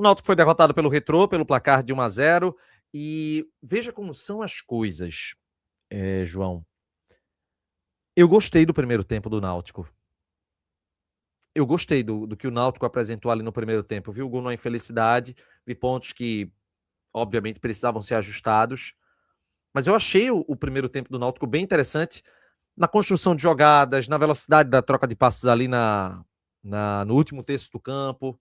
O Náutico foi derrotado pelo Retrô, pelo placar de 1-0. E veja como são as coisas, João. Eu gostei do primeiro tempo do Náutico. Eu gostei do que o Náutico apresentou ali no primeiro tempo. Vi o gol numa infelicidade, vi pontos que, obviamente, precisavam ser ajustados. Mas eu achei o primeiro tempo do Náutico bem interessante na construção de jogadas, na velocidade da troca de passes ali no último terço do campo.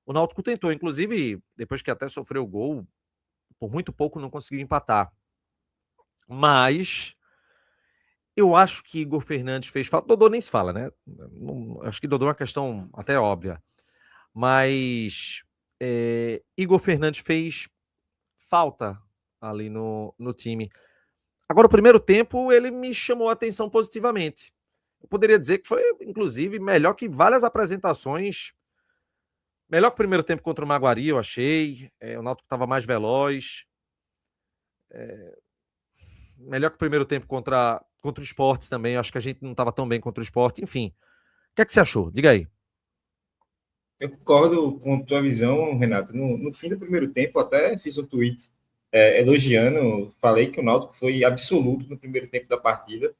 O Náutico tentou, inclusive, depois que até sofreu o gol, por muito pouco não conseguiu empatar. Mas eu acho que Igor Fernandes fez falta. Dodô nem se fala, né? Acho que Dodô é uma questão até óbvia. Mas Igor Fernandes fez falta ali no time. Agora, o primeiro tempo, ele me chamou a atenção positivamente. Eu poderia dizer que foi, inclusive, melhor que várias apresentações. Melhor que o primeiro tempo contra o Maguari, eu achei. O Náutico estava mais veloz. Melhor que o primeiro tempo contra o Sport também. Eu acho que a gente não estava tão bem contra o Sport. Enfim, o que é que você achou? Diga aí. Eu concordo com a tua visão, Renato. No fim do primeiro tempo, até fiz um tweet elogiando, falei que o Náutico foi absoluto no primeiro tempo da partida.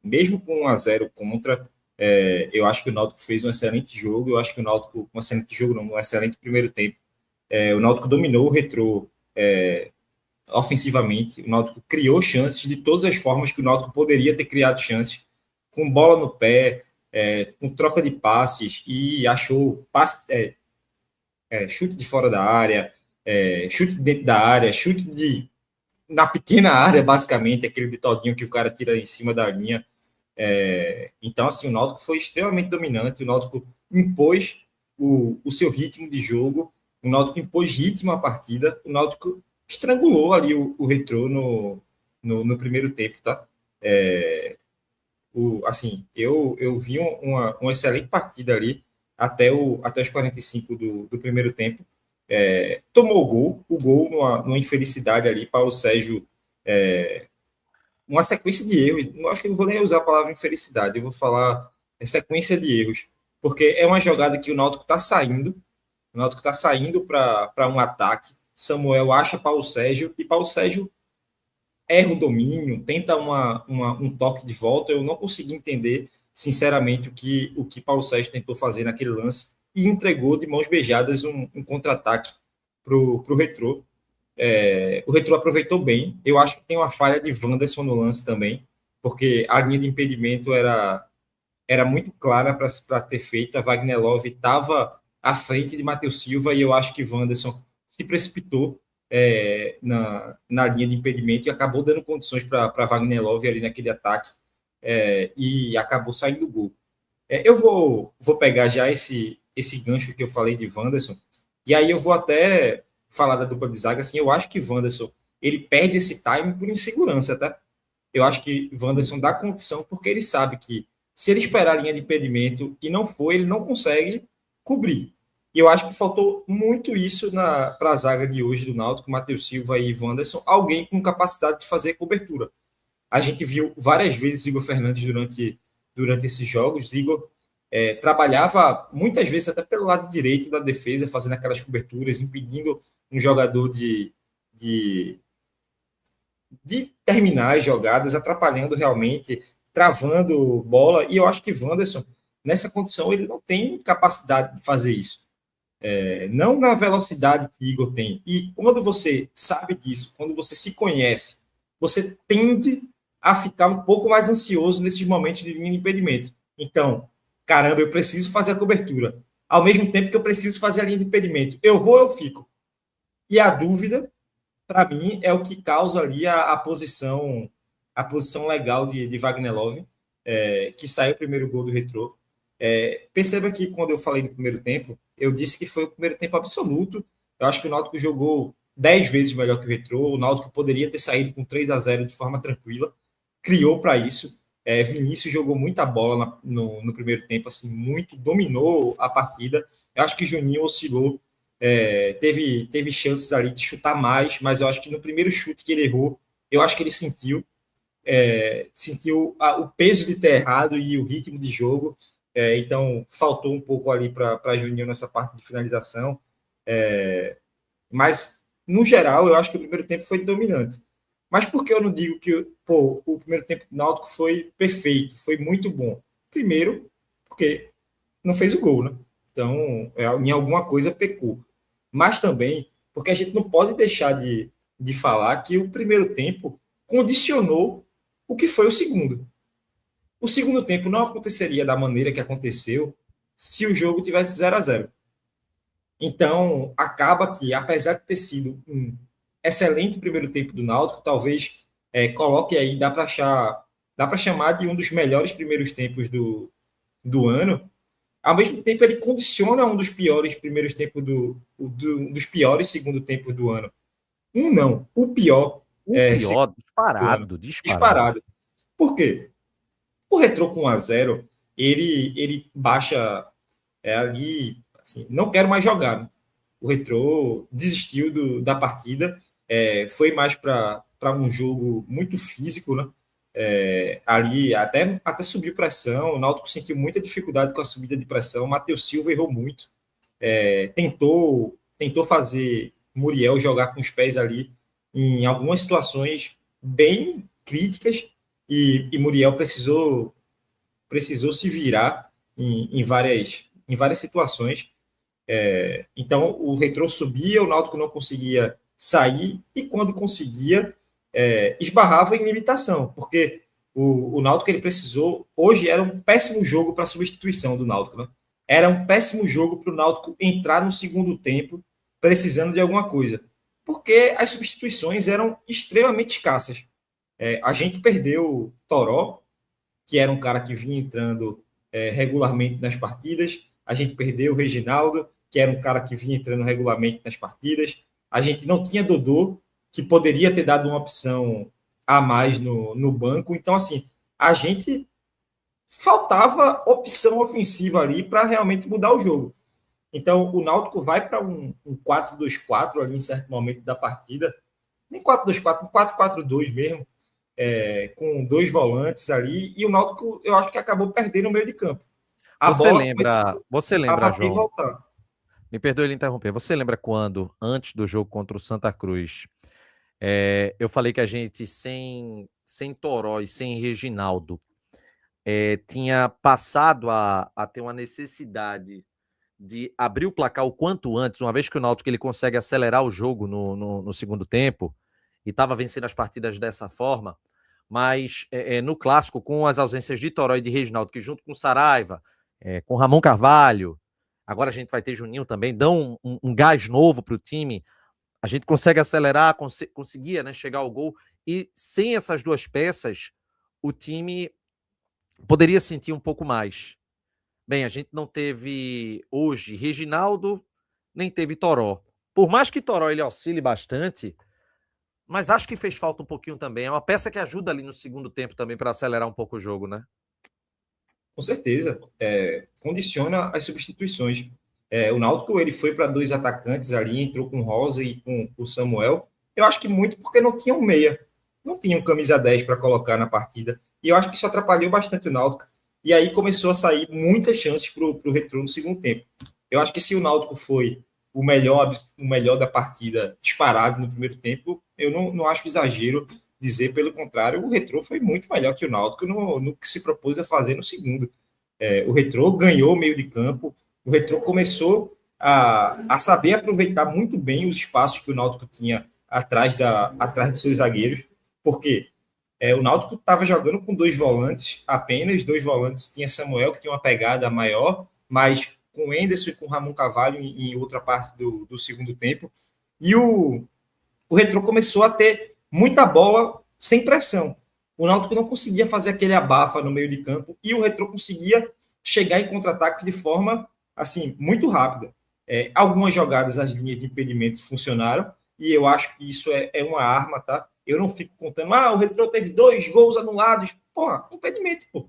Mesmo com 1-0 contra, eu acho que o Náutico fez um excelente jogo. Eu acho que o Náutico, um excelente jogo, não, um excelente primeiro tempo. O Náutico dominou o Retrô ofensivamente. O Náutico criou chances de todas as formas que o Náutico poderia ter criado chances, com bola no pé, com troca de passes, e achou chute de fora da área, chute dentro da área, na pequena área, basicamente, aquele de todinho que o cara tira em cima da linha. Então, assim, o Náutico foi extremamente dominante, o Náutico impôs o seu ritmo de jogo, o Náutico impôs ritmo à partida, o Náutico estrangulou ali o Retrô no primeiro tempo, tá? Assim, eu vi uma excelente partida ali até os 45 do primeiro tempo. Tomou o gol numa infelicidade ali. Paulo Sérgio, uma sequência de erros. Não acho que não vou nem usar a palavra infelicidade, eu vou falar sequência de erros, porque é uma jogada que o Náutico está saindo para um ataque. Samuel acha Paulo Sérgio e Paulo Sérgio erra o domínio, tenta um toque de volta. Eu não consegui entender, sinceramente, o que Paulo Sérgio tentou fazer naquele lance, e entregou de mãos beijadas um contra-ataque para o Retrô. O Retrô aproveitou bem. Eu acho que tem uma falha de Wanderson no lance também, porque a linha de impedimento era muito clara para ter feito. A Wagner Love estava à frente de Matheus Silva, e eu acho que Wanderson se precipitou na linha de impedimento e acabou dando condições para Wagner Love ali naquele ataque, e acabou saindo do gol. Eu vou pegar já esse gancho que eu falei de Wanderson, e aí eu vou até falar da dupla de zaga. Assim, eu acho que Wanderson ele perde esse time por insegurança, tá? Eu acho que Wanderson dá condição porque ele sabe que, se ele esperar a linha de impedimento e não for, ele não consegue cobrir. E eu acho que faltou muito isso para a zaga de hoje do Náutico, Matheus Silva e Wanderson, alguém com capacidade de fazer cobertura. A gente viu várias vezes Igor Fernandes durante esses jogos. Igor trabalhava muitas vezes até pelo lado direito da defesa, fazendo aquelas coberturas, impedindo um jogador de terminar as jogadas, atrapalhando realmente, travando bola. E eu acho que Wanderson, nessa condição, ele não tem capacidade de fazer isso. Não na velocidade que Igor tem. E quando você sabe disso, quando você se conhece, você tende a ficar um pouco mais ansioso nesses momentos de linha de impedimento. Então, caramba, eu preciso fazer a cobertura. Ao mesmo tempo que eu preciso fazer a linha de impedimento. Eu vou ou eu fico? E a dúvida, para mim, é o que causa ali a posição legal de Wagner Love, que saiu o primeiro gol do Retrô. Perceba que, quando eu falei do primeiro tempo, eu disse que foi o primeiro tempo absoluto. Eu acho que o Náutico jogou 10 vezes melhor que o Retrô. O Náutico poderia ter saído com 3-0 de forma tranquila, criou para isso. Vinícius jogou muita bola no primeiro tempo, assim, muito, dominou a partida. Eu acho que Juninho oscilou, teve chances ali de chutar mais, mas eu acho que no primeiro chute que ele errou, eu acho que ele sentiu o peso de ter errado e o ritmo de jogo. Então faltou um pouco ali para Juninho nessa parte de finalização. Mas, no geral, eu acho que o primeiro tempo foi dominante. Mas por que eu não digo que o primeiro tempo do Náutico foi perfeito, foi muito bom? Primeiro, porque não fez o gol, né? Então, em alguma coisa pecou. Mas também porque a gente não pode deixar de falar que o primeiro tempo condicionou o que foi o segundo. O segundo tempo não aconteceria da maneira que aconteceu se o jogo tivesse 0-0. Então, acaba que, apesar de ter sido um excelente primeiro tempo do Náutico, talvez coloque aí, dá para chamar de um dos melhores primeiros tempos do ano. Ao mesmo tempo, ele condiciona um dos piores primeiros tempos dos piores segundo tempos do ano. Não, o pior O pior, do ano. disparado, disparado. Disparado. Por quê? O Retrô com 1-0, ele baixa ali, assim, não quero mais jogar. Né? O Retrô desistiu da partida, foi mais para um jogo muito físico, né? Ali até subiu pressão, o Náutico sentiu muita dificuldade com a subida de pressão, o Matheus Silva errou muito, tentou fazer Muriel jogar com os pés ali em algumas situações bem críticas e Muriel precisou se virar em várias situações. Então, o Retrô subia, o Náutico não conseguia sair, e quando conseguia, esbarrava em limitação, porque o Náutico ele precisou. Hoje era um péssimo jogo para substituição do Náutico. Né? Era um péssimo jogo para o Náutico entrar no segundo tempo precisando de alguma coisa, porque as substituições eram extremamente escassas. A gente perdeu Toró, que era um cara que vinha entrando regularmente nas partidas. A gente perdeu o Reginaldo, que era um cara que vinha entrando regularmente nas partidas. A gente não tinha Dodô, que poderia ter dado uma opção a mais no banco. Então, assim, a gente faltava opção ofensiva ali para realmente mudar o jogo. Então, o Náutico vai para um 4-2-4 ali em certo momento da partida. Nem 4-2-4, um 4-4-2 mesmo, com dois volantes ali, e o Náutico, eu acho que acabou perdendo o meio de campo. A bola Você a lembra, bater e João? voltar. Me perdoe ele interromper. Você lembra quando, antes do jogo contra o Santa Cruz, eu falei que a gente, sem Toró e sem Reginaldo, tinha passado a ter uma necessidade de abrir o placar o quanto antes, uma vez que o Náutico ele consegue acelerar o jogo no segundo tempo, e estava vencendo as partidas dessa forma, mas no clássico, com as ausências de Toró e de Reginaldo, que junto com Saraiva, com Ramon Carvalho, agora a gente vai ter Juninho também, dão um gás novo para o time, a gente consegue acelerar, conseguia, né, chegar ao gol, e sem essas duas peças, o time poderia sentir um pouco mais. Bem, a gente não teve hoje Reginaldo, nem teve Toró. Por mais que Toró ele oscile bastante, mas acho que fez falta um pouquinho também. É uma peça que ajuda ali no segundo tempo também para acelerar um pouco o jogo, né? Com certeza. Condiciona as substituições. O Náutico ele foi para dois atacantes ali, entrou com o Rosa e com o Samuel. Eu acho que muito porque não tinha um meia. Não tinha um camisa 10 para colocar na partida. E eu acho que isso atrapalhou bastante o Náutico. E aí começou a sair muitas chances para o Retrô no segundo tempo. Eu acho que se o Náutico foi o melhor da partida disparado no primeiro tempo, eu não acho exagero dizer, pelo contrário, o Retrô foi muito melhor que o Náutico no que se propôs a fazer no segundo. O Retrô ganhou o meio de campo, o Retrô começou a saber aproveitar muito bem os espaços que o Náutico tinha atrás dos seus zagueiros, porque o Náutico estava jogando com dois volantes, apenas dois volantes. Tinha Samuel, que tinha uma pegada maior, mas com o Enderson e com o Ramon Carvalho em outra parte do segundo tempo. E o Retrô começou a ter muita bola sem pressão. O Náutico não conseguia fazer aquele abafa no meio de campo e o Retrô conseguia chegar em contra-ataque de forma assim muito rápida. Algumas jogadas as linhas de impedimento funcionaram e eu acho que isso é uma arma, tá? Eu não fico contando, o Retrô teve 2 gols anulados. Porra, impedimento, pô.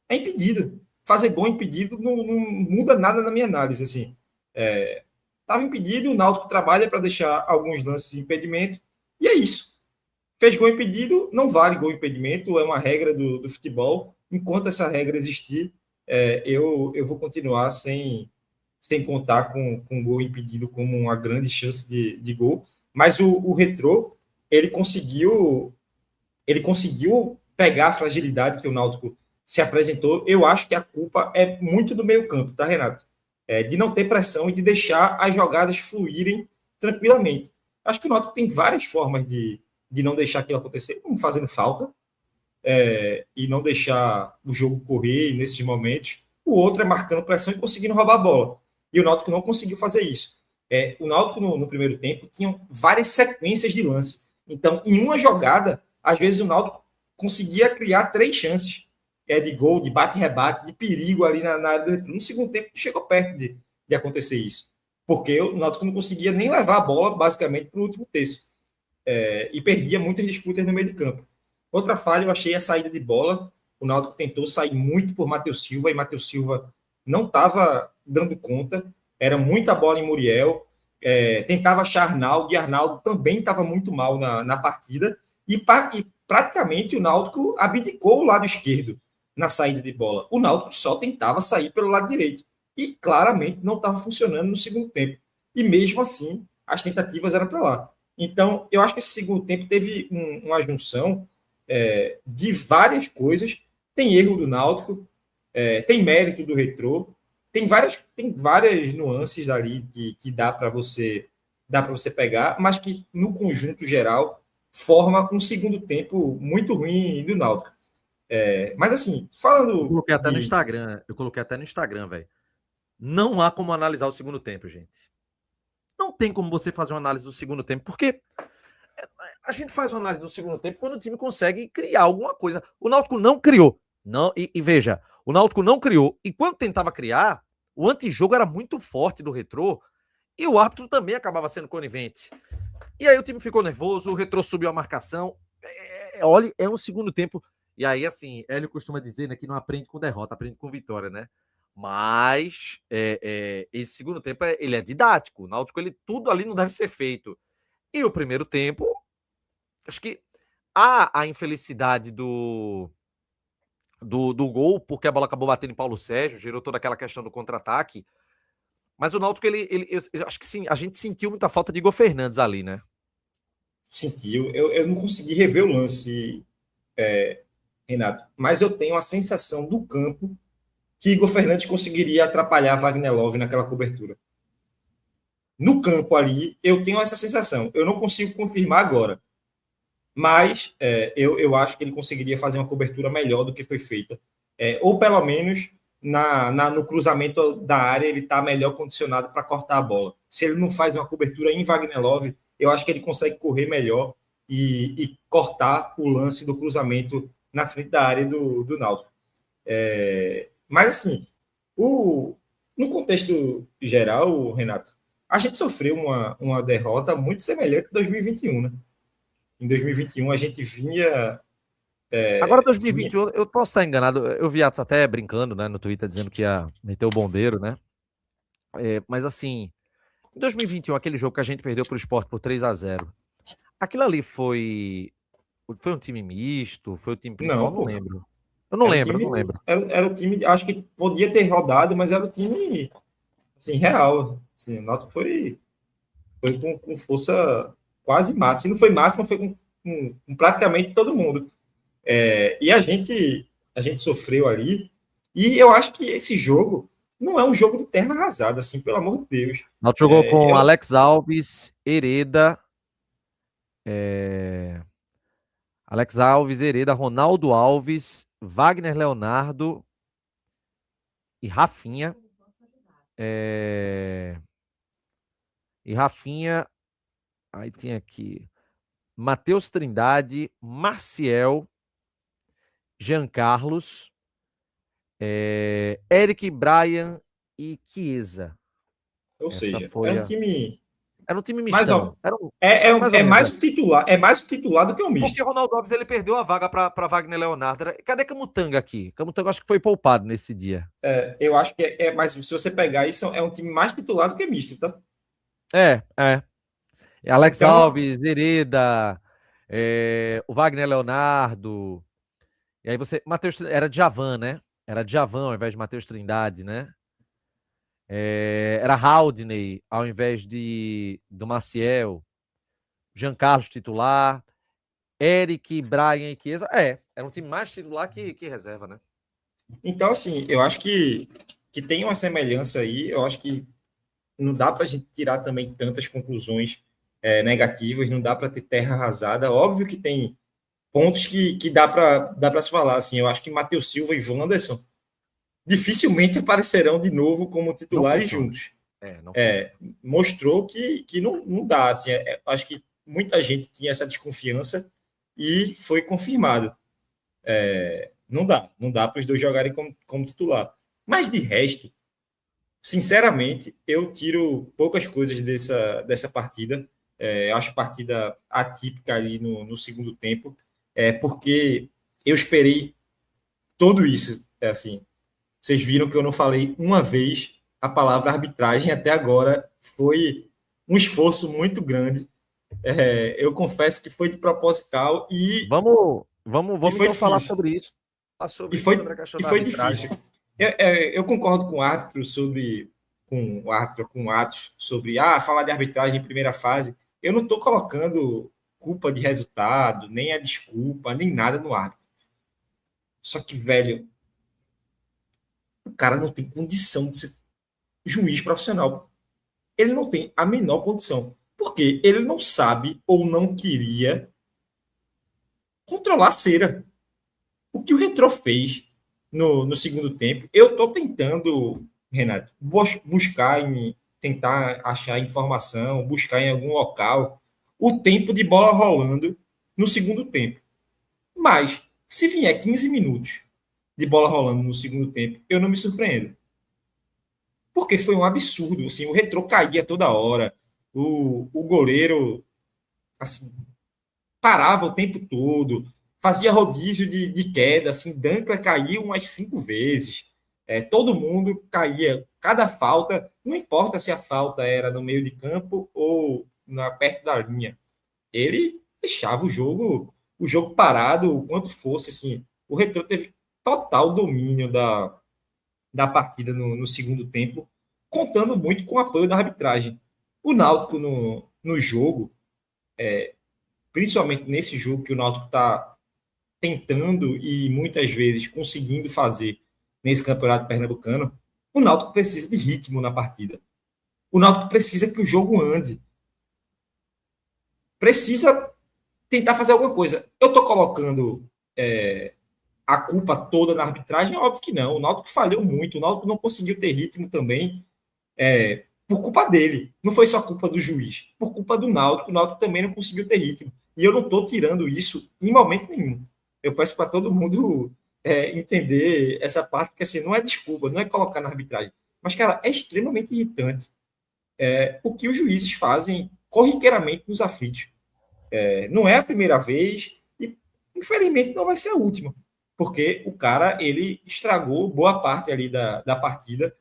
É impedido. Fazer gol impedido não muda nada na minha análise, assim. Estava impedido, o Náutico trabalha para deixar alguns lances de impedimento, e é isso. Fez gol impedido, não vale gol impedimento, é uma regra do futebol. Enquanto essa regra existir, eu vou continuar sem contar com o gol impedido como uma grande chance de gol. Mas o Retrô, ele conseguiu pegar a fragilidade que o Náutico se apresentou. Eu acho que a culpa é muito do meio-campo, tá, Renato? De não ter pressão e de deixar as jogadas fluírem tranquilamente. Acho que o Náutico tem várias formas de não deixar aquilo acontecer, como fazendo falta, e não deixar o jogo correr nesses momentos. O outro é marcando pressão e conseguindo roubar a bola. E o Náutico não conseguiu fazer isso. O Náutico, no primeiro tempo, tinha várias sequências de lance. Então, em uma jogada, às vezes o Náutico conseguia criar 3 chances de gol, de bate-rebate, de perigo ali na área do Retrô. No segundo tempo, chegou perto de acontecer isso. Porque o Náutico não conseguia nem levar a bola, basicamente, para o último terço. E perdia muitas disputas no meio de campo. Outra falha, eu achei a saída de bola. O Náutico tentou sair muito por Matheus Silva, e Matheus Silva não estava dando conta. Era muita bola em Muriel. Tentava achar Arnaldo, e Arnaldo também estava muito mal na partida. E praticamente o Náutico abdicou o lado esquerdo na saída de bola. O Náutico só tentava sair pelo lado direito. E claramente não estava funcionando no segundo tempo. E mesmo assim, as tentativas eram para lá. Então, eu acho que esse segundo tempo teve uma junção de várias coisas. Tem erro do Náutico, tem mérito do Retrô, tem várias nuances ali que dá para você pegar, mas que no conjunto geral forma um segundo tempo muito ruim do Náutico. Mas assim, falando. Eu coloquei até no Instagram, velho. Não há como analisar o segundo tempo, gente. Não tem como você fazer uma análise do segundo tempo, porque a gente faz uma análise do segundo tempo quando o time consegue criar alguma coisa. O Náutico não criou. Não, e veja, o Náutico não criou. E quando tentava criar, o antijogo era muito forte do Retrô e o árbitro também acabava sendo conivente. E aí o time ficou nervoso, o Retrô subiu a marcação. Olha, é um segundo tempo. E aí, assim, Hélio costuma dizer, né, que não aprende com derrota, aprende com vitória, né? Mas esse segundo tempo ele é didático. O Náutico, tudo ali não deve ser feito. E o primeiro tempo, acho que há a infelicidade do gol, porque a bola acabou batendo em Paulo Sérgio, gerou toda aquela questão do contra-ataque. Mas o Náutico, eu acho que sim, a gente sentiu muita falta de Igor Fernandes ali, né? Sentiu. Eu não consegui rever o lance, Renato, mas eu tenho a sensação do campo que Igor Fernandes conseguiria atrapalhar Wagner Love naquela cobertura. No campo ali, eu tenho essa sensação. Eu não consigo confirmar agora, mas eu acho que ele conseguiria fazer uma cobertura melhor do que foi feita. Ou pelo menos no cruzamento da área ele está melhor condicionado para cortar a bola. Se ele não faz uma cobertura em Wagner Love, eu acho que ele consegue correr melhor e cortar o lance do cruzamento na frente da área do Náutico. Mas assim, no contexto geral, Renato, a gente sofreu uma derrota muito semelhante em 2021, né? Em 2021 a gente vinha. Agora 2021, eu posso estar enganado, eu vi Atos até brincando, né, no Twitter, dizendo que ia meter o bombeiro, né? Mas assim, em 2021, aquele jogo que a gente perdeu para o Sport por 3-0, aquilo ali foi um time misto? Foi o time principal? Não lembro. Eu não lembro. Era o time, acho que podia ter rodado, mas era o time assim, real. Assim, o Náutico foi com força quase máxima. Se não foi máxima, foi com praticamente todo mundo. E a gente sofreu ali. E eu acho que esse jogo não é um jogo de terra arrasada, assim, pelo amor de Deus. O Náutico jogou com Alex Alves, Hereda, Ronaldo Alves, Wagner Leonardo e Rafinha. Aí tem aqui Matheus Trindade, Marcial, Jean Carlos, Eric Bryan e Chiesa. Ou seja, era um time. Era um time mistão. É mais o titular do que o misto. Porque o Ronaldo Alves ele perdeu a vaga para Wagner Leonardo. Cadê Camutanga aqui? Camutanga acho que foi poupado nesse dia. Eu acho que mais. Se você pegar isso, é um time mais titular do que misto, tá? Alex Alves, Hereda, o Wagner Leonardo. E aí Matheus, era Djavan, né? Era Djavan ao invés de Matheus Trindade, né? Era Haldney ao invés do Maciel. Jean Carlos titular. Eric, Brian e Chiesa. Era um time mais titular que reserva, né? Então, assim, eu acho que tem uma semelhança aí. Eu acho que não dá para a gente tirar também tantas conclusões negativas, não dá para ter terra arrasada. Óbvio que tem pontos que dá para se falar. Assim, eu acho que Matheus Silva e Wanderson dificilmente aparecerão de novo como titulares juntos. Não funciona. Mostrou que não dá. Assim, acho que muita gente tinha essa desconfiança e foi confirmado. Não dá para os dois jogarem como titular. Mas de resto, sinceramente, eu tiro poucas coisas dessa partida. Acho partida atípica ali no segundo tempo, porque eu esperei tudo isso. Assim, vocês viram que eu não falei uma vez a palavra arbitragem até agora. Foi um esforço muito grande. Eu confesso que foi de proposital Vamos e foi então falar difícil. sobre isso. Falar E sobre isso, foi, sobre a questão e da foi arbitragem. difícil. Eu concordo com o árbitro com o Atos sobre falar de arbitragem em primeira fase. Eu não estou colocando culpa de resultado, nem a desculpa, nem nada no árbitro. Só que, velho, o cara não tem condição de ser juiz profissional. Ele não tem a menor condição. Porque ele não sabe ou não queria controlar a cera. O que o Retrô fez no segundo tempo, eu estou tentando, Renato, tentar achar informação, buscar em algum local o tempo de bola rolando no segundo tempo. Mas, se vier 15 minutos de bola rolando no segundo tempo, eu não me surpreendo. Porque foi um absurdo. Assim, o Retrô caía toda hora. O goleiro assim, parava o tempo todo, fazia rodízio de queda, assim, Dankler caiu umas 5 vezes, todo mundo caía, cada falta, não importa se a falta era no meio de campo ou perto da linha, ele deixava o jogo parado o quanto fosse, assim, o Retrô teve total domínio da partida no segundo tempo, contando muito com o apoio da arbitragem. O Náutico no jogo, principalmente nesse jogo que o Náutico está tentando e muitas vezes conseguindo fazer nesse campeonato pernambucano, o Náutico precisa de ritmo na partida. O Náutico precisa que o jogo ande. Precisa tentar fazer alguma coisa. Eu estou colocando a culpa toda na arbitragem? Óbvio que não. O Náutico falhou muito. O Náutico não conseguiu ter ritmo também por culpa dele. Não foi só culpa do juiz. Por culpa do Náutico, o Náutico também não conseguiu ter ritmo. E eu não estou tirando isso em momento nenhum. Eu peço para todo mundo entender essa parte, que assim, não é desculpa, não é colocar na arbitragem. Mas, cara, é extremamente irritante o que os juízes fazem corriqueiramente nos aflitos. Não é a primeira vez e, infelizmente, não vai ser a última. Porque o cara, ele estragou boa parte ali da partida.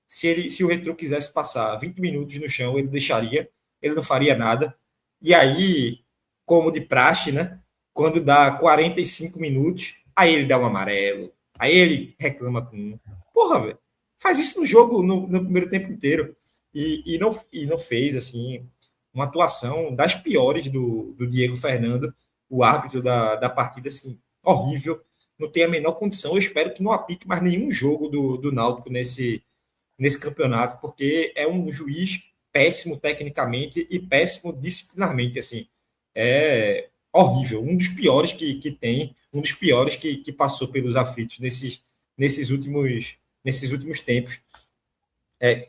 Se o Retrô quisesse passar 20 minutos no chão, ele deixaria, ele não faria nada. E aí, como de praxe, né? Quando dá 45 minutos, aí ele dá um amarelo, aí ele reclama com um. Porra, velho, faz isso no jogo no primeiro tempo inteiro. E não fez, assim, uma atuação das piores do Diego Fernando, o árbitro da partida, assim, horrível, não tem a menor condição. Eu espero que não apite mais nenhum jogo do Náutico nesse campeonato, porque é um juiz péssimo tecnicamente e péssimo disciplinarmente, assim. É horrível, um dos piores que tem, um dos piores que passou pelos aflitos nesses últimos tempos.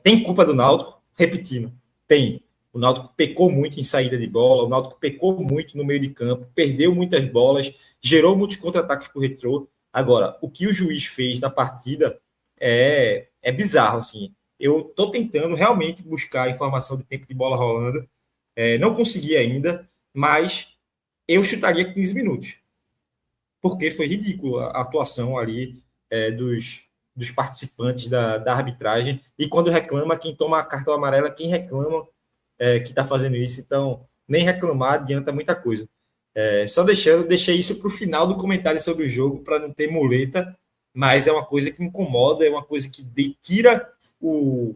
Tem culpa do Náutico? Repetindo, tem. O Náutico pecou muito em saída de bola, o Náutico pecou muito no meio de campo, perdeu muitas bolas, gerou muitos contra-ataques para o Retrô. Agora, o que o juiz fez na partida é bizarro, assim. Eu estou tentando realmente buscar informação de tempo de bola rolando, não consegui ainda, mas eu chutaria 15 minutos, porque foi ridículo a atuação ali dos participantes da arbitragem, e quando reclama, quem toma a cartão amarela, quem reclama que está fazendo isso, então nem reclamar adianta muita coisa. Só deixei isso para o final do comentário sobre o jogo, para não ter muleta, mas é uma coisa que incomoda, é uma coisa que tira o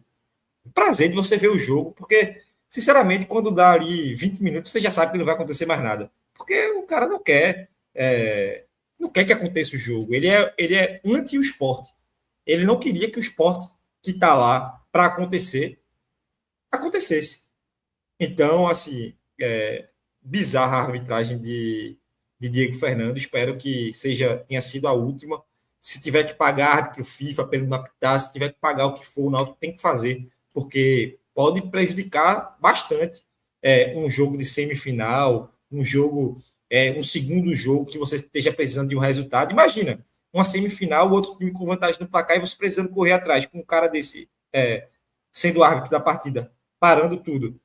prazer de você ver o jogo, porque, sinceramente, quando dá ali 20 minutos, você já sabe que não vai acontecer mais nada. Porque o cara não quer que aconteça o jogo. Ele é anti o esporte. Ele não queria que o esporte que está lá para acontecer acontecesse. Então, assim, bizarra a arbitragem de Diego Fernando. Espero que tenha sido a última. Se tiver que pagar árbitro FIFA pelo não apitar, se tiver que pagar o que for, o Náutico tem que fazer, porque pode prejudicar bastante um jogo de semifinal, um segundo jogo que você esteja precisando de um resultado. Imagina, uma semifinal, o outro time com vantagem no placar e você precisando correr atrás com um cara desse sendo árbitro da partida, parando tudo.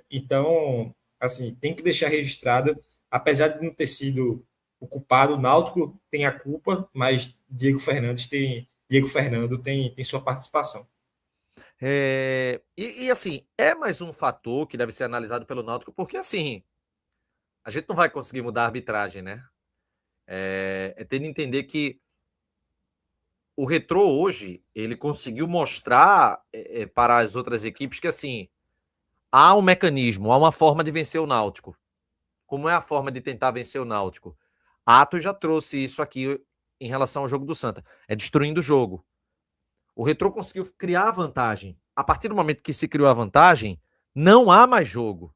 Então, assim, tem que deixar registrado, apesar de não ter sido o culpado, o Náutico tem a culpa, mas Diego Fernando tem sua participação. Assim, é mais um fator que deve ser analisado pelo Náutico, porque assim, a gente não vai conseguir mudar a arbitragem, né? Tendo que entender que o Retrô hoje, ele conseguiu mostrar para as outras equipes que assim, há um mecanismo, há uma forma de vencer o Náutico. Como é a forma de tentar vencer o Náutico? Atos já trouxe isso aqui em relação ao jogo do Santa. É destruindo o jogo. O Retrô conseguiu criar a vantagem. A partir do momento que se criou a vantagem, não há mais jogo.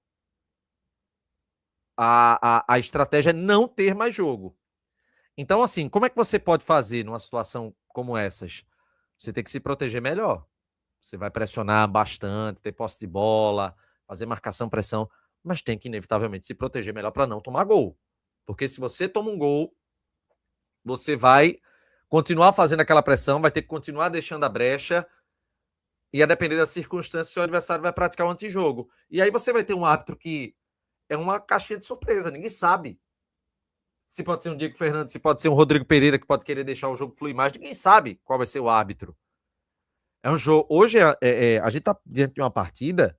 A estratégia é não ter mais jogo. Então, assim, como é que você pode fazer numa situação como essas? Você tem que se proteger melhor. Você vai pressionar bastante, ter posse de bola, fazer marcação, pressão, mas tem que inevitavelmente se proteger melhor para não tomar gol. Porque se você toma um gol, você vai continuar fazendo aquela pressão, vai ter que continuar deixando a brecha, e a depender das circunstâncias, seu adversário vai praticar o antijogo. E aí você vai ter um árbitro que é uma caixinha de surpresa, ninguém sabe. Se pode ser um Diego Fernandes, se pode ser um Rodrigo Pereira que pode querer deixar o jogo fluir mais, ninguém sabe qual vai ser o árbitro. É um jogo. Hoje a gente está diante de uma partida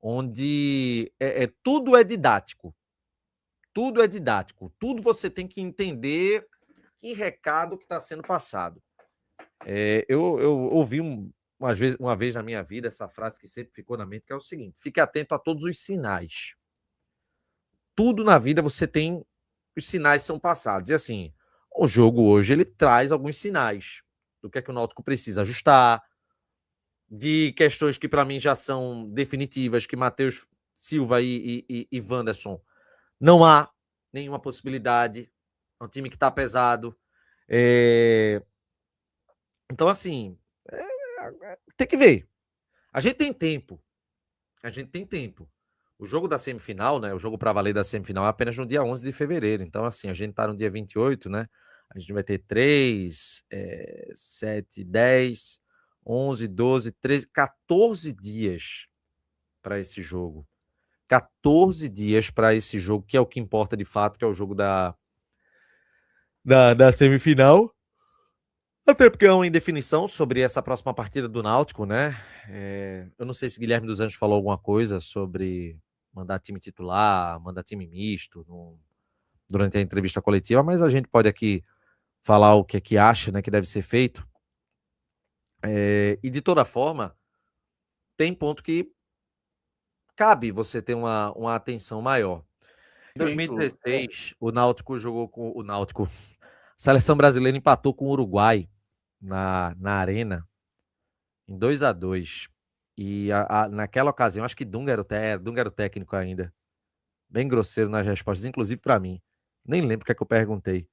onde tudo é didático. Tudo é didático. Tudo você tem que entender que recado que está sendo passado. Eu ouvi uma vez na minha vida essa frase que sempre ficou na mente, que é o seguinte: fique atento a todos os sinais. Tudo na vida você tem, os sinais são passados. E assim, o jogo hoje ele traz alguns sinais do que é que o Náutico precisa ajustar, de questões que para mim já são definitivas, que Matheus Silva e Wanderson não há nenhuma possibilidade. É um time que está pesado. Então, assim, tem que ver. A gente tem tempo. A gente tem tempo. O jogo da semifinal, né? O jogo para valer da semifinal é apenas no dia 11 de fevereiro. Então, assim, a gente tá no dia 28, né? A gente vai ter 3, 7, 10, 11, 12, 13, 14 dias para esse jogo. 14 dias para esse jogo, que é o que importa de fato, que é o jogo da semifinal. Até porque é uma indefinição sobre essa próxima partida do Náutico, né? Eu não sei se Guilherme dos Anjos falou alguma coisa sobre mandar time titular, mandar time misto durante a entrevista coletiva, mas a gente pode aqui falar o que é que acha, né, que deve ser feito. E de toda forma, tem ponto que cabe você ter uma atenção maior. Em 2016, o Náutico jogou com o Náutico. A seleção brasileira empatou com o Uruguai na arena em 2-2. E naquela ocasião, acho que Dunga era o técnico ainda. Bem grosseiro nas respostas, inclusive para mim. Nem lembro o que é que eu perguntei.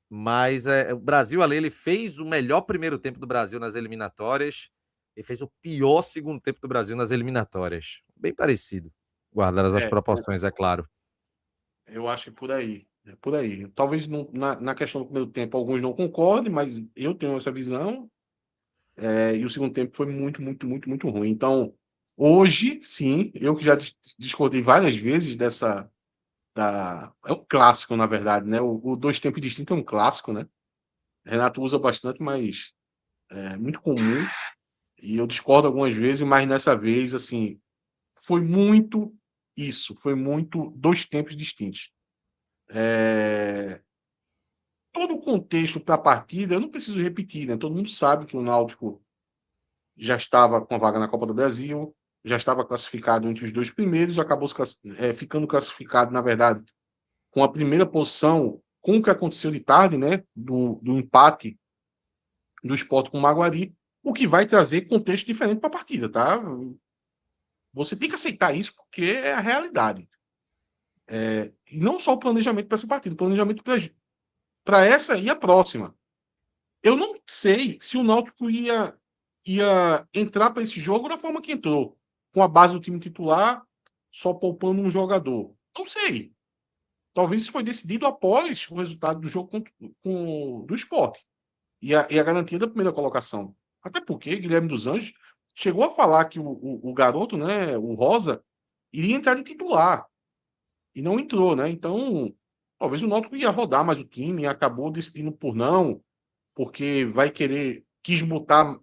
Mas o Brasil ali, ele fez o melhor primeiro tempo do Brasil nas eliminatórias e fez o pior segundo tempo do Brasil nas eliminatórias. Bem parecido, guardadas as proporções, é claro. Eu acho que é por aí. É por aí. Talvez na questão do primeiro tempo alguns não concordem, mas eu tenho essa visão. E o segundo tempo foi muito, muito, muito, muito ruim. Então, hoje, sim, eu que já discordei várias vezes dessa. É um clássico, na verdade, né? O dois tempos distintos é um clássico, né? Renato usa bastante, mas é muito comum. E eu discordo algumas vezes, mas nessa vez, assim, foi muito isso. Foi muito dois tempos distintos. todo o contexto para a partida, eu não preciso repetir, né? Todo mundo sabe que o Náutico já estava com a vaga na Copa do Brasil, já estava classificado entre os 2 primeiros, acabou ficando classificado, na verdade, com a primeira posição, com o que aconteceu de tarde, né? Do empate do Sport com o Maguari, o que vai trazer contexto diferente para a partida, tá? Você tem que aceitar isso porque é a realidade. E não só o planejamento para essa partida, o planejamento para essa e a próxima. Eu não sei se o Náutico ia entrar para esse jogo da forma que entrou, com a base do time titular, só poupando um jogador. Não sei. Talvez isso foi decidido após o resultado do jogo do Sport e a garantia da primeira colocação. Até porque Guilherme dos Anjos chegou a falar que o garoto, né, o Rosa, iria entrar de titular e não entrou, né? Então, talvez o Náutico ia rodar mais o time e acabou decidindo por não, porque quis botar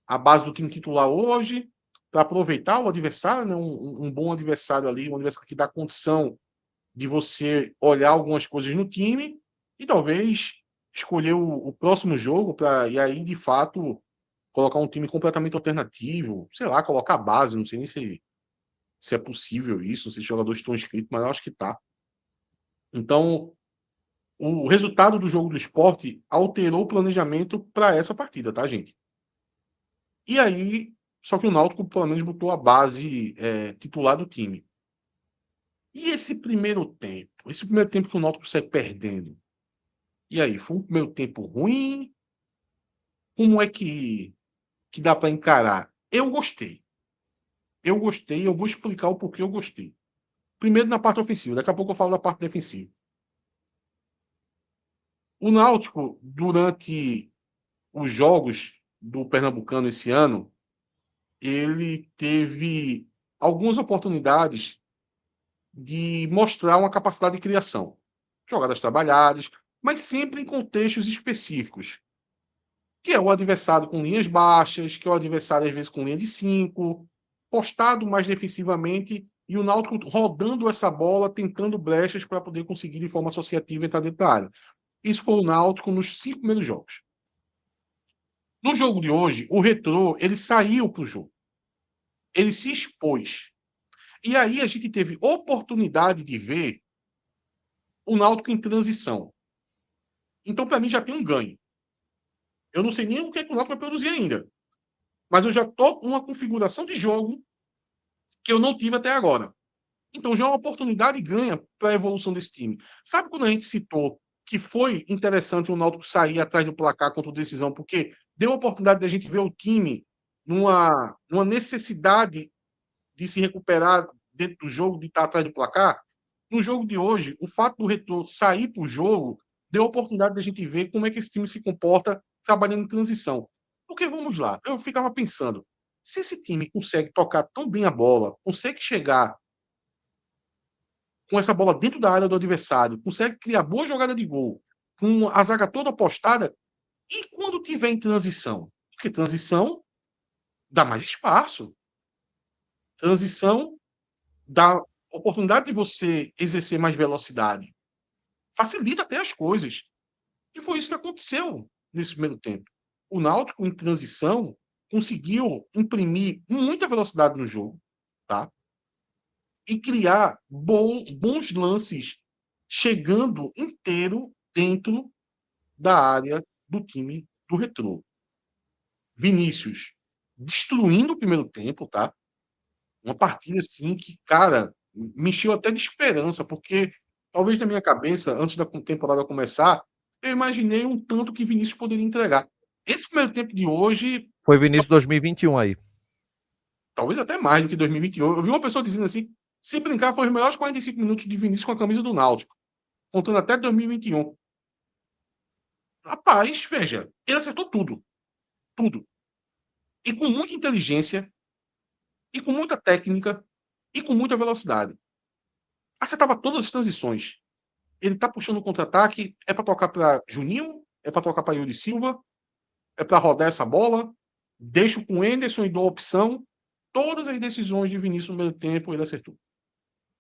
a base do time titular hoje para aproveitar o adversário, né? Um bom adversário ali, um adversário que dá condição de você olhar algumas coisas no time e talvez escolher o próximo jogo e aí, de fato, colocar um time completamente alternativo, sei lá, colocar a base, não sei nem se é possível isso, não sei se os jogadores estão inscritos, mas eu acho que tá. Então, o resultado do jogo do Sport alterou o planejamento para essa partida, tá, gente? E aí, só que o Náutico, pelo menos, botou a base titular do time. E esse primeiro tempo? Esse primeiro tempo que o Náutico sai perdendo. E aí, foi um primeiro tempo ruim? Como é que dá para encarar? Eu gostei. Eu vou explicar o porquê eu gostei. Primeiro na parte ofensiva, daqui a pouco eu falo da parte defensiva. O Náutico, durante os jogos do Pernambucano esse ano, ele teve algumas oportunidades de mostrar uma capacidade de criação. Jogadas trabalhadas, mas sempre em contextos específicos. Que é o adversário com linhas baixas, que é o adversário às vezes com linha de 5, postado mais defensivamente e o Náutico rodando essa bola, tentando brechas para poder conseguir de forma associativa entrar dentro da área. Isso foi o Náutico nos 5 primeiros jogos. No jogo de hoje, o Retrô, ele saiu para o jogo. Ele se expôs. E aí a gente teve oportunidade de ver o Náutico em transição. Então, para mim, já tem um ganho. Eu não sei nem o que o Náutico vai produzir ainda. Mas eu já estou com uma configuração de jogo que eu não tive até agora. Então já é uma oportunidade ganha para a evolução desse time. Sabe quando a gente citou que foi interessante o Náutico sair atrás do placar contra o Decisão, porque deu a oportunidade da gente ver o time numa necessidade de se recuperar dentro do jogo, de estar atrás do placar? No jogo de hoje, o fato do Retrô sair para o jogo deu a oportunidade da gente ver como é que esse time se comporta trabalhando em transição. Porque, vamos lá, eu ficava pensando, se esse time consegue tocar tão bem a bola, consegue chegar com essa bola dentro da área do adversário, consegue criar boa jogada de gol, com a zaga toda apostada, e quando tiver em transição? Porque transição dá mais espaço. Transição dá oportunidade de você exercer mais velocidade. Facilita até as coisas. E foi isso que aconteceu nesse primeiro tempo. O Náutico, em transição, conseguiu imprimir muita velocidade no jogo, tá? E criar bons lances, chegando inteiro dentro da área do time do Retrô. Vinícius destruindo o primeiro tempo, tá? Uma partida assim que, cara, me encheu até de esperança, porque talvez na minha cabeça, antes da temporada começar, eu imaginei um tanto que Vinícius poderia entregar. Esse primeiro tempo de hoje, Foi Vinícius 2021 aí. talvez até mais do que 2021. Eu vi uma pessoa dizendo assim, se brincar, foi os melhores 45 minutos de Vinícius com a camisa do Náutico, contando até 2021. Rapaz, veja, ele acertou tudo. Tudo. E com muita inteligência, e com muita técnica, e com muita velocidade. Acertava todas as transições. Ele tá puxando o contra-ataque, é para tocar para Juninho, é para tocar para Yuri Silva, é para rodar essa bola, deixo com o Enderson e dou a opção. Todas as decisões de Vinícius no meio tempo ele acertou.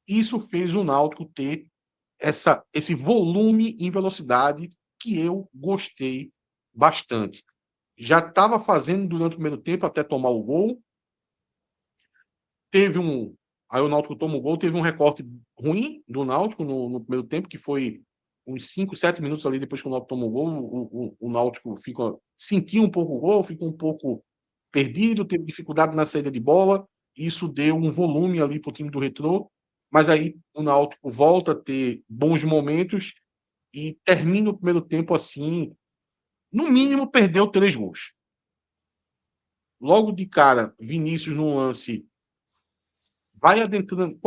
Isso fez o Náutico ter esse volume em velocidade que eu gostei bastante. Já estava fazendo durante o primeiro tempo até tomar o gol. Aí o Náutico toma o gol, teve um recorte ruim do Náutico no primeiro tempo, que foi uns 5, 7 minutos ali depois que o Náutico toma o gol, o Náutico sentiu um pouco o gol, ficou um pouco perdido, teve dificuldade na saída de bola, e isso deu um volume ali para o time do Retrô, mas aí o Náutico volta a ter bons momentos e termina o primeiro tempo assim, no mínimo perdeu 3 gols. Logo de cara, Vinícius num lance vai adentrando,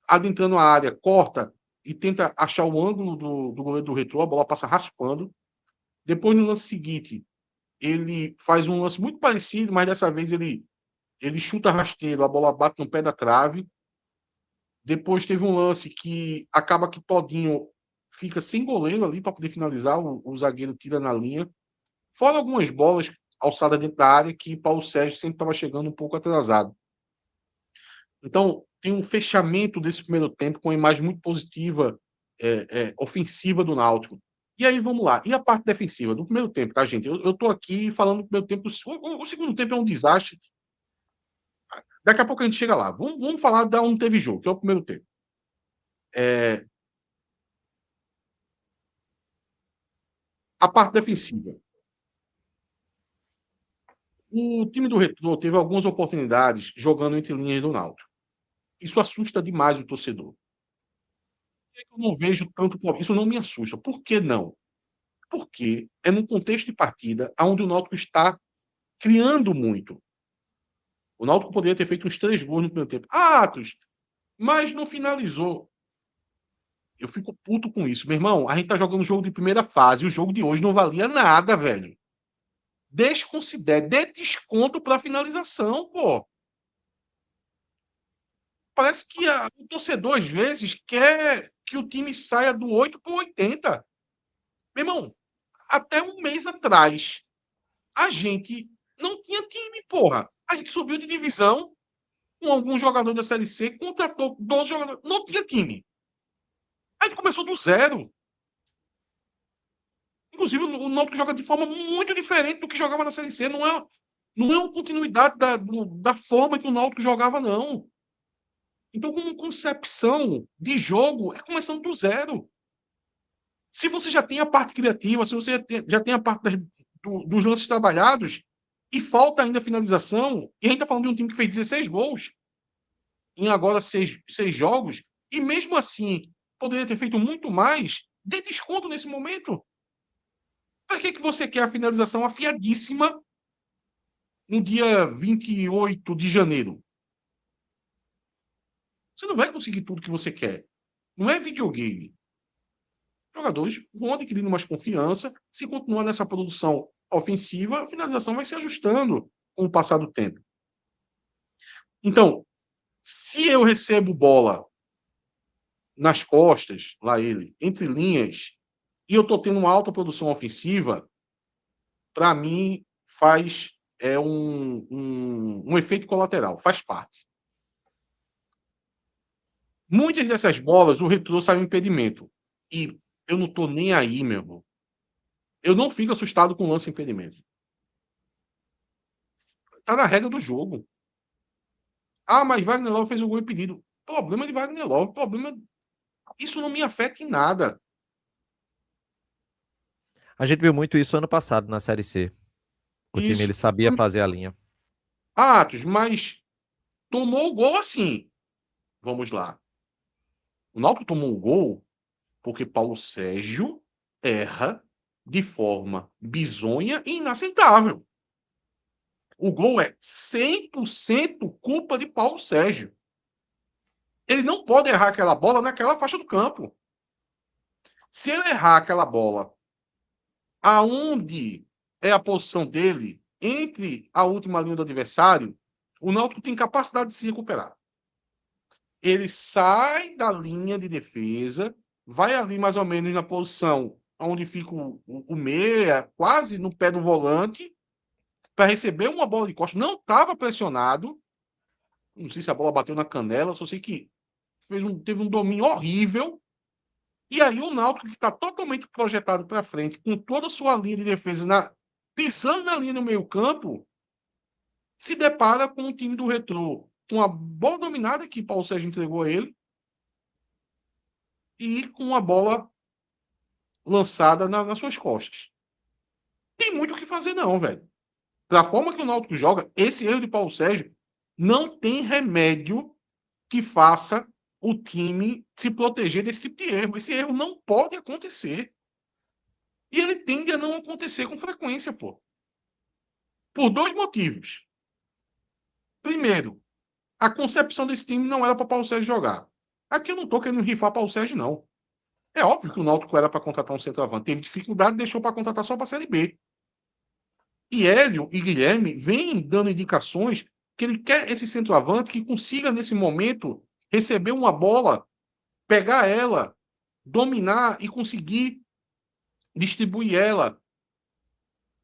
adentrando a área, corta e tenta achar o ângulo do goleiro do Retrô, a bola passa raspando. Depois, no lance seguinte, ele faz um lance muito parecido, mas dessa vez ele chuta rasteiro, a bola bate no pé da trave. Depois teve um lance que acaba que Todinho fica sem goleiro ali para poder finalizar, o zagueiro tira na linha. Fora algumas bolas alçadas dentro da área que Paulo Sérgio sempre estava chegando um pouco atrasado. Então, tem um fechamento desse primeiro tempo com uma imagem muito positiva, ofensiva do Náutico. E aí, vamos lá. E a parte defensiva do primeiro tempo, tá, gente? Eu estou aqui falando do primeiro tempo. O segundo tempo é um desastre. Daqui a pouco a gente chega lá. Vamos falar da onde teve jogo, que é o primeiro tempo. A parte defensiva. O time do Retrô teve algumas oportunidades jogando entre linhas do Náutico. Isso assusta demais o torcedor. Eu não vejo tanto. Isso não me assusta. Por que não? Porque é num contexto de partida onde o Náutico está criando muito. O Náutico poderia ter feito uns 3 gols no primeiro tempo. Atos, mas não finalizou. Eu fico puto com isso. Meu irmão, a gente tá jogando um jogo de primeira fase. O jogo de hoje não valia nada, velho. Desconsidere, dê desconto pra finalização, pô. Parece que o torcedor, às vezes, quer que o time saia do 8 para 80. Meu irmão, até um mês atrás, a gente não tinha time, porra. A gente subiu de divisão com alguns jogadores da Série C, contratou 12 jogadores, não tinha time. A gente começou do zero. Inclusive, o Náutico joga de forma muito diferente do que jogava na Série C. Não é uma continuidade da forma que o Náutico jogava, não. Então, como concepção de jogo, é começando do zero. Se você já tem a parte criativa, se você já tem a parte dos lances trabalhados, e falta ainda a finalização, e a gente está falando de um time que fez 16 gols em agora 6 jogos, e mesmo assim poderia ter feito muito mais, dê desconto nesse momento. Para que você quer a finalização afiadíssima no dia 28 de janeiro? Você não vai conseguir tudo que você quer. Não é videogame. Os jogadores vão adquirindo mais confiança. Se continuar nessa produção ofensiva, a finalização vai se ajustando com o passar do tempo. Então, se eu recebo bola nas costas, lá ele, entre linhas, e eu estou tendo uma alta produção ofensiva, para mim faz um efeito colateral, faz parte. Muitas dessas bolas, o Retrô saiu impedimento. E eu não estou nem aí, meu irmão. Eu não fico assustado com o lance impedimento. Está na regra do jogo. Ah, mas Wagner Love fez um gol impedido. Problema de Wagner Love. Isso não me afeta em nada. A gente viu muito isso ano passado na Série C. O time ele sabia fazer a linha. Atos, mas tomou o gol assim. Vamos lá. O Náutico tomou um gol porque Paulo Sérgio erra de forma bizonha e inaceitável. O gol é 100% culpa de Paulo Sérgio. Ele não pode errar aquela bola naquela faixa do campo. Se ele errar aquela bola aonde é a posição dele, entre a última linha do adversário, o Náutico tem capacidade de se recuperar. Ele sai da linha de defesa, vai ali mais ou menos na posição onde fica o meia, quase no pé do volante, para receber uma bola de costas. Não estava pressionado. Não sei se a bola bateu na canela, só sei que teve um domínio horrível. E aí o Náutico, que está totalmente projetado para frente, com toda a sua linha de defesa pisando na linha no meio-campo, se depara com o time do Retrô, com uma bola dominada que Paulo Sérgio entregou a ele, e com uma bola lançada nas suas costas. Tem muito o que fazer, não, velho. Da forma que o Náutico joga, esse erro de Paulo Sérgio não tem remédio que faça o time se proteger desse tipo de erro. Esse erro não pode acontecer. E ele tende a não acontecer com frequência, pô. Por 2 motivos. Primeiro, a concepção desse time não era para Paulo Sérgio jogar. Aqui eu não estou querendo rifar Paulo Sérgio, não. É óbvio que o Náutico era para contratar um centroavante. Teve dificuldade, deixou para contratar só para a Série B. E Hélio e Guilherme vêm dando indicações que ele quer esse centroavante que consiga, nesse momento, receber uma bola, pegar ela, dominar e conseguir distribuir ela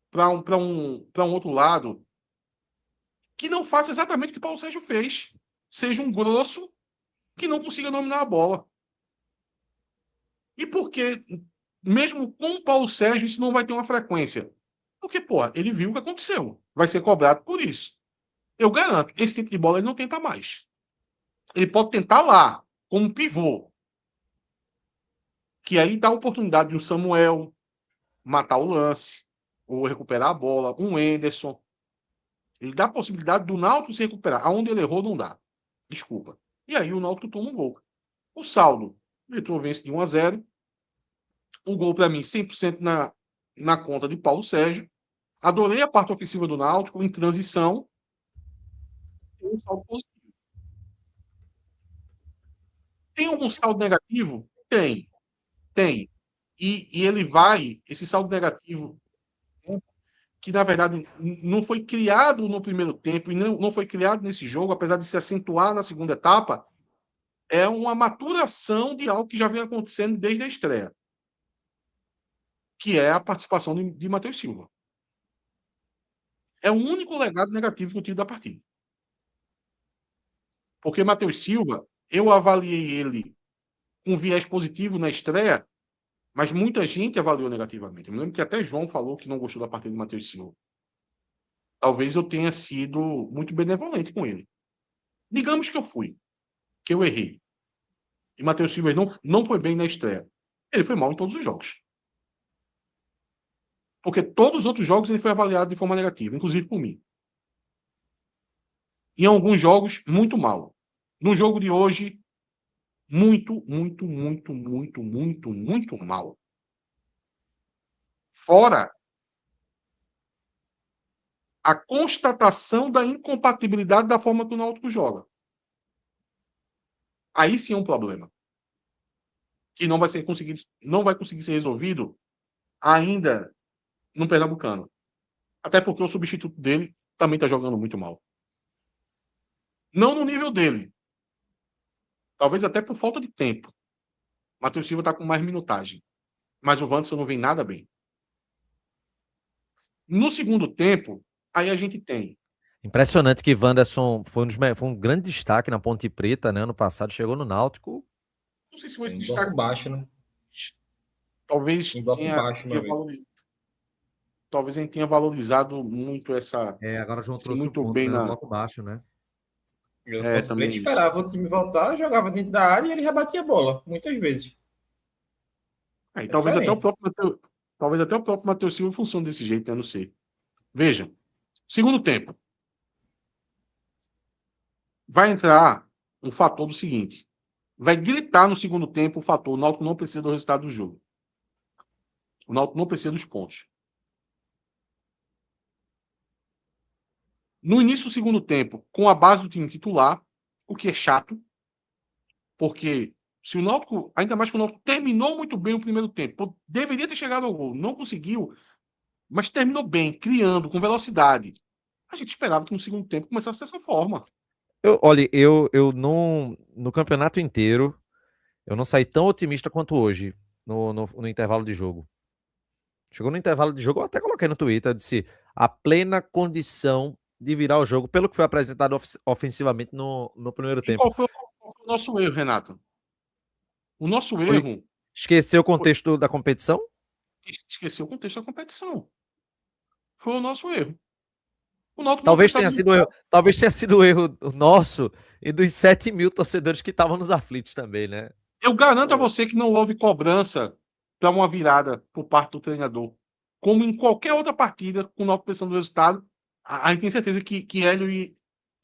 para um outro lado. Que não faça exatamente o que Paulo Sérgio fez. Seja um grosso que não consiga dominar a bola. E por que, mesmo com o Paulo Sérgio, isso não vai ter uma frequência? Porque, pô, ele viu o que aconteceu. Vai ser cobrado por isso. Eu garanto, esse tipo de bola ele não tenta mais. Ele pode tentar lá, como pivô. Que aí dá a oportunidade de um Samuel matar o lance, ou recuperar a bola, um Enderson. Ele dá a possibilidade do Náutico se recuperar. Aonde ele errou, não dá. Desculpa. E aí o Náutico toma um gol. O saldo, o Retrô vence de 1-0. O gol, para mim, 100% na conta de Paulo Sérgio. Adorei a parte ofensiva do Náutico, em transição. Tem um saldo positivo. Tem algum saldo negativo? Tem. Tem. E ele vai, esse saldo negativo, que na verdade não foi criado no primeiro tempo e não foi criado nesse jogo, apesar de se acentuar na segunda etapa, é uma maturação de algo que já vem acontecendo desde a estreia, que é a participação de Matheus Silva. É o único legado negativo que eu tiro da partida. Porque Matheus Silva, eu avaliei ele com viés positivo na estreia, mas muita gente avaliou negativamente. Eu me lembro que até João falou que não gostou da partida de Matheus Silva. Talvez eu tenha sido muito benevolente com ele. Digamos que eu fui, que eu errei. E Matheus Silva não foi bem na estreia. Ele foi mal em todos os jogos. Porque todos os outros jogos ele foi avaliado de forma negativa, inclusive por mim. Em alguns jogos, muito mal. No jogo de hoje, muito mal. Fora a constatação da incompatibilidade da forma que o Náutico joga. Aí sim é um problema. Que não vai conseguir ser resolvido ainda no Pernambucano. Até porque o substituto dele também está jogando muito mal. Não no nível dele. Talvez até por falta de tempo. Matheus Silva está com mais minutagem. Mas o Wanderson não vem nada bem. No segundo tempo, aí a gente tem. Impressionante que Wanderson foi um grande destaque na Ponte Preta, né? Ano passado chegou no Náutico. Não sei se foi esse Em destaque. bloco baixo, né? Talvez Em bloco baixo, meu amigo. Talvez a gente tenha valorizado muito essa. Agora o João trouxe muito o ponto, bem né? na Bloco baixo, né? O É, Ponte também Preta isso. esperava o time voltar, jogava dentro da área e ele rebatia a bola, muitas vezes. E talvez até o próprio Matheus Silva funcione desse jeito, né? Não sei. Veja, segundo tempo. Vai entrar um fator do seguinte. Vai gritar no segundo tempo o fator. O Náutico não precisa do resultado do jogo. O Náutico não precisa dos pontos. No início do segundo tempo, com a base do time titular, o que é chato, porque se o Náutico, ainda mais que o Náutico terminou muito bem o primeiro tempo, deveria ter chegado ao gol, não conseguiu, mas terminou bem, criando, com velocidade. A gente esperava que no segundo tempo começasse dessa forma. Olha, eu no campeonato inteiro, eu não saí tão otimista quanto hoje, no intervalo de jogo. Chegou no intervalo de jogo, eu até coloquei no Twitter, eu disse, a plena condição de virar o jogo, pelo que foi apresentado ofensivamente no primeiro tempo. Qual foi o nosso erro, Renato? O nosso erro Esqueceu o contexto da competição? Esqueceu o contexto da competição. Foi o nosso erro. O Náutico Talvez tenha sido o erro nosso e dos 7 mil torcedores que estavam nos aflitos também, né? Eu garanto a você que não houve cobrança para uma virada por parte do treinador. Como em qualquer outra partida, com o Náutico pensando no resultado, a gente tem certeza que Hélio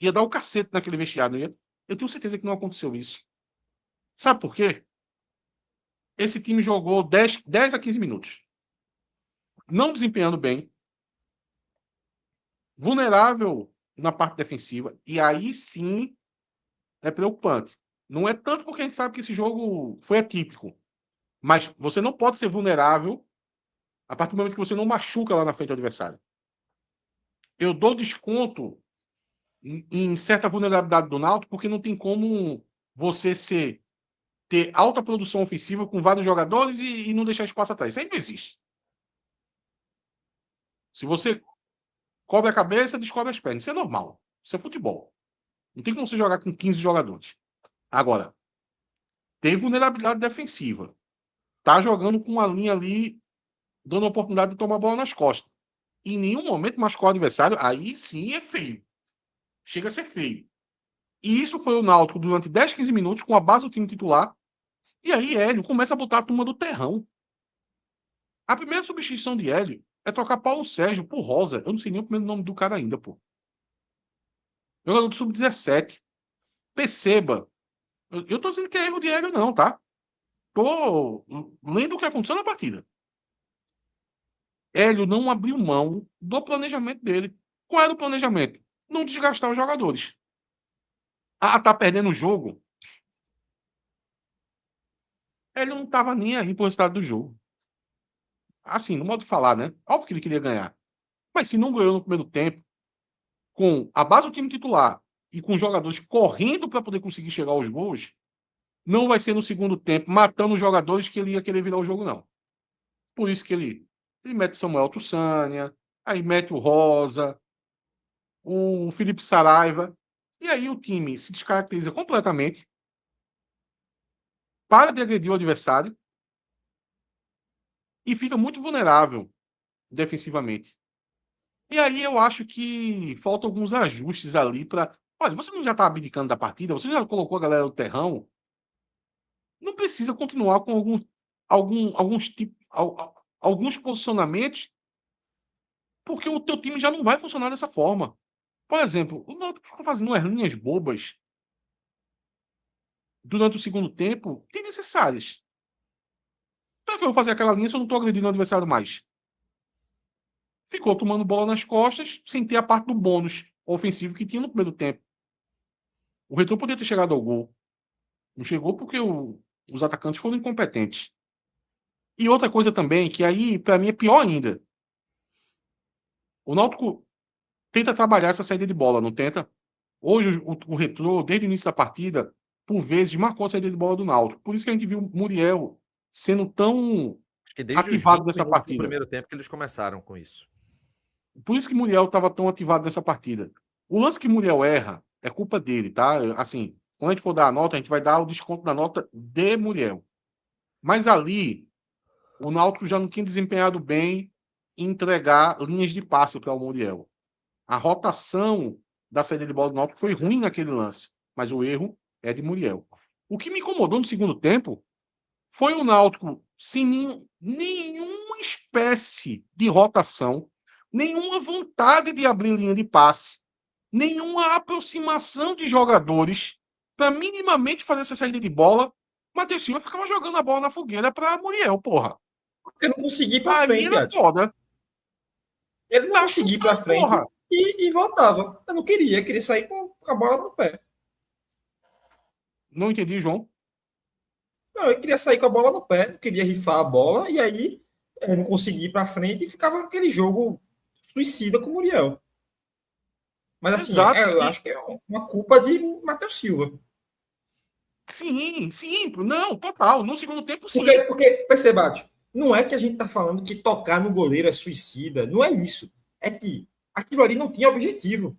ia dar o cacete naquele vestiário. Eu tenho certeza que não aconteceu isso. Sabe por quê? Esse time jogou 10 a 15 minutos. Não desempenhando bem. Vulnerável na parte defensiva. E aí sim é preocupante. Não é tanto porque a gente sabe que esse jogo foi atípico. Mas você não pode ser vulnerável a partir do momento que você não machuca lá na frente do adversário. Eu dou desconto em certa vulnerabilidade do Náutico porque não tem como você ter alta produção ofensiva com vários jogadores e não deixar espaço atrás. Isso aí não existe. Se você cobre a cabeça, descobre as pernas. Isso é normal. Isso é futebol. Não tem como você jogar com 15 jogadores. Agora, tem vulnerabilidade defensiva. Tá jogando com uma linha ali, dando a oportunidade de tomar a bola nas costas. Em nenhum momento machucou o adversário. Aí sim é feio. Chega a ser feio. E isso foi o Náutico durante 10, 15 minutos com a base do time titular. E aí Hélio começa a botar a turma do terrão. A primeira substituição de Hélio é trocar Paulo Sérgio por Rosa. Eu não sei nem o primeiro nome do cara ainda, pô. Jogador do Sub-17. Perceba. Eu tô dizendo que é erro de Hélio, não, tá? Tô lendo o que aconteceu na partida. Hélio não abriu mão do planejamento dele. Qual era o planejamento? Não desgastar os jogadores. Ah, tá perdendo o jogo. Hélio não tava nem aí pro resultado do jogo. Assim, no modo de falar, né? Óbvio que ele queria ganhar. Mas se não ganhou no primeiro tempo, com a base do time titular e com os jogadores correndo para poder conseguir chegar aos gols, não vai ser no segundo tempo, matando os jogadores, que ele ia querer virar o jogo, não. Por isso que ele mete Samuel Tussania, aí mete o Rosa, o Felipe Saraiva, e aí o time se descaracteriza completamente, para de agredir o adversário e fica muito vulnerável defensivamente. E aí eu acho que faltam alguns ajustes ali para. Olha, você não já está abdicando da partida, você já colocou a galera no terrão, não precisa continuar com alguns posicionamentos, porque o teu time já não vai funcionar dessa forma. Por exemplo, o Náutico ficou fazendo umas linhas bobas durante o segundo tempo, desnecessárias. Para que eu vou fazer aquela linha se eu não estou agredindo o adversário mais? Ficou tomando bola nas costas, sem ter a parte do bônus ofensivo que tinha no primeiro tempo. O Retrô poderia ter chegado ao gol. Não chegou porque os atacantes foram incompetentes. E outra coisa também, que aí, para mim, é pior ainda. O Náutico tenta trabalhar essa saída de bola, não tenta? Hoje, o Retrô, desde o início da partida, por vezes, marcou a saída de bola do Náutico. Por isso que a gente viu o Muriel sendo tão Acho que desde ativado os 20 nessa minutos do partida. primeiro tempo que eles começaram com isso. Por isso que Muriel estava tão ativado nessa partida. O lance que Muriel erra é culpa dele, tá? Assim, quando a gente for dar a nota, a gente vai dar o desconto da nota de Muriel. Mas ali, o Náutico já não tinha desempenhado bem em entregar linhas de passe para o Muriel. A rotação da saída de bola do Náutico foi ruim naquele lance, mas o erro é de Muriel. O que me incomodou no segundo tempo foi o Náutico sem nenhuma espécie de rotação, nenhuma vontade de abrir linha de passe, nenhuma aproximação de jogadores para minimamente fazer essa saída de bola. Matheus Silva ficava jogando a bola na fogueira para Muriel, porra. Porque não consegui ir pra Aí frente, era Adson. foda. Ele não Tá conseguia ir pra chutando, frente porra. e voltava. Eu não queria sair com a bola no pé. Não entendi, João. Não, eu queria sair com a bola no pé, não queria rifar a bola, e aí eu não conseguia ir pra frente e ficava aquele jogo suicida com o Muriel. Mas assim, Exato. eu acho que é uma culpa de Matheus Silva. Sim, sim. Não, total. No segundo tempo, sim. Porque perceba, Adson, não é que a gente tá falando que tocar no goleiro é suicida. Não é isso. É que aquilo ali não tinha objetivo.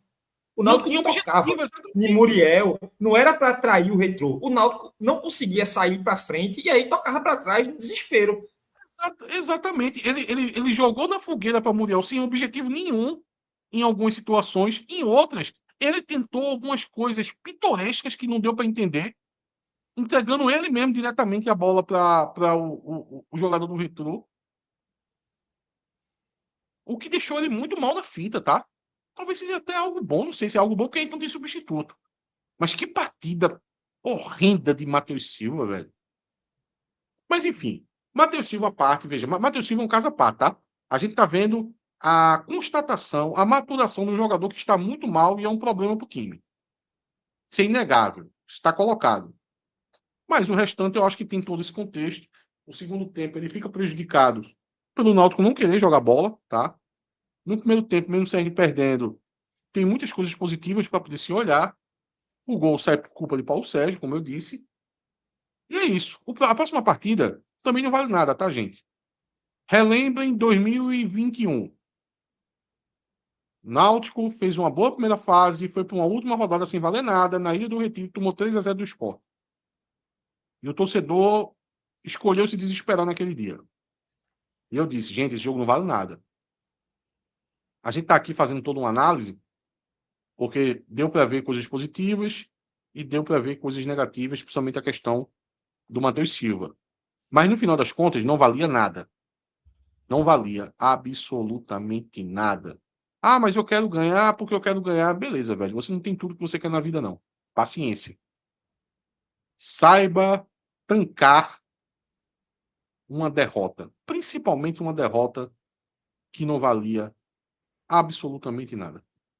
O Não Náutico tinha tocava objetivo, em exatamente. Muriel, não era para atrair o Retrô. O Náutico não conseguia sair para frente e aí tocava para trás no desespero. Exatamente. Ele jogou na fogueira para Muriel sem objetivo nenhum em algumas situações. Em outras, ele tentou algumas coisas pitorescas que não deu para entender, entregando ele mesmo diretamente a bola para o jogador do Retrô. O que deixou ele muito mal na fita, tá? Talvez seja até algo bom, não sei se é algo bom, porque a gente não tem substituto. Mas que partida horrenda de Matheus Silva, velho. Mas enfim, Matheus Silva à parte, veja, Matheus Silva é um caso à parte, tá? A gente tá vendo a constatação, a maturação do jogador que está muito mal e é um problema pro time. Isso é inegável, está colocado. Mas o restante eu acho que tem todo esse contexto. O segundo tempo ele fica prejudicado pelo Náutico não querer jogar bola, tá? No primeiro tempo, mesmo saindo perdendo, tem muitas coisas positivas para poder se olhar. O gol sai por culpa de Paulo Sérgio, como eu disse. E é isso. A próxima partida também não vale nada, tá, gente? Relembrem 2021. Náutico fez uma boa primeira fase, foi para uma última rodada sem valer nada, na Ilha do Retiro, tomou 3-0 do Sport. E o torcedor escolheu se desesperar naquele dia. E eu disse, gente, esse jogo não vale nada. A gente está aqui fazendo toda uma análise, porque deu para ver coisas positivas e deu para ver coisas negativas, principalmente a questão do Matheus Silva. Mas no final das contas, não valia nada. Não valia absolutamente nada. Ah, mas eu quero ganhar porque eu quero ganhar. Beleza, velho. Você não tem tudo que você quer na vida, não. Paciência. Saiba tancar uma derrota. Principalmente uma derrota que não valia absolutamente nada.